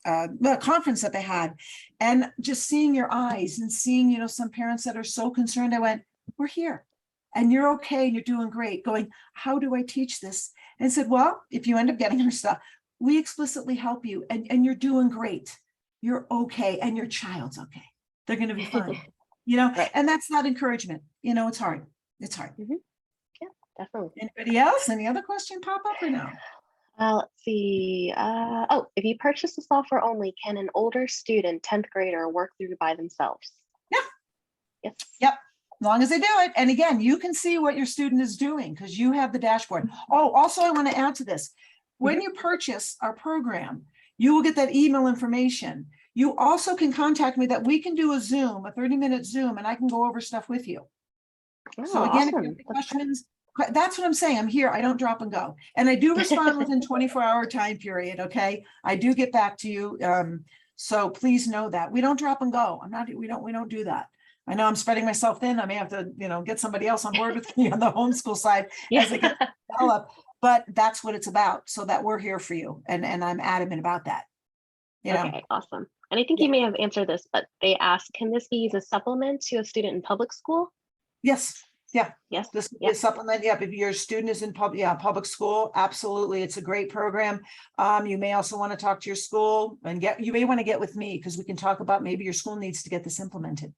the conference that they had, and just seeing your eyes and seeing, some parents that are so concerned, I went, we're here. And you're okay, and you're doing great. Going, how do I teach this? And said, well, if you end up getting our stuff, we explicitly help you, and you're doing great. You're okay, and your child's okay. They're going to be fine, Right. And that's not encouragement. It's hard. It's hard. Yeah, definitely. Anybody else? Any other question pop up or no? Let's see. If you purchase the software only, can an older student, 10th grader, work through by themselves? Yeah. Yes. Yep. As long as they do it. And again, you can see what your student is doing because you have the dashboard. Oh, also, I want to add to this. When you purchase our program, you will get that email information. You also can contact me that we can do a Zoom, a 30-minute Zoom, and I can go over stuff with you. So again, awesome. If you have questions, that's what I'm saying. I'm here. I don't drop and go. And I do respond within 24-hour time period. Okay. I do get back to you. So please know that we don't drop and go. We don't do that. I know I'm spreading myself thin. I may have to, get somebody else on board with me on the homeschool side as it gets developed, but that's what it's about, so that we're here for you. And I'm adamant about that. Okay, awesome. And I think you may have answered this, but they asked, can this be used as a supplement to a student in public school? Yes. Yeah. Yes. This is supplement. Yeah. If your student is in public school, absolutely. It's a great program. You may also want to talk to your school and you may want to get with me because we can talk about maybe your school needs to get this implemented.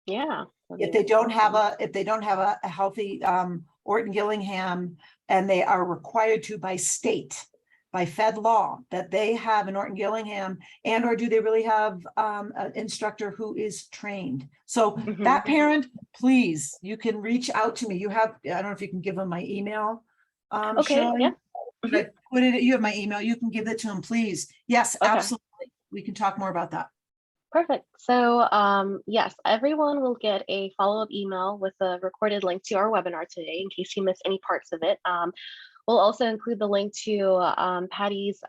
Yeah. If they don't have a healthy Orton-Gillingham, and they are required to by state, by Fed law, that they have an Orton-Gillingham, and or do they really have an instructor who is trained? So that parent, please, you can reach out to me. You have, I don't know if you can give them my email. Okay. Shelley? Yeah. I put it, you have my email. You can give it to them, please. Yes, absolutely. We can talk more about that. Perfect. So yes, everyone will get a follow-up email with a recorded link to our webinar today in case you missed any parts of it. We'll also include the link to Patty's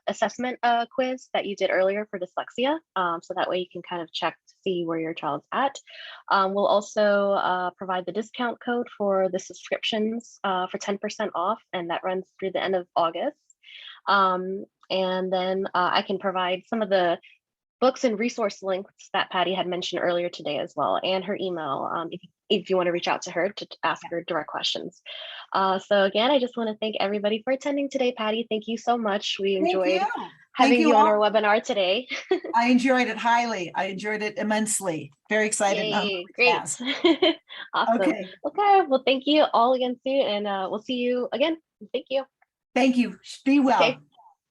assessment quiz that you did earlier for dyslexia. So that way you can kind of check to see where your child's at. We'll also provide the discount code for the subscriptions for 10% off, and that runs through the end of August. And then I can provide some of the books and resource links that Patty had mentioned earlier today as well, and her email. if you want to reach out to her to ask her direct questions. So again, I just want to thank everybody for attending today. Patty, thank you so much. We Thank enjoyed you. having Thank you you on all. our webinar today. I enjoyed it highly. I enjoyed it immensely. Very excited. Yay, great. Awesome. Okay, well, thank you all again soon, and we'll see you again. Thank you. Thank you. Be well. Okay.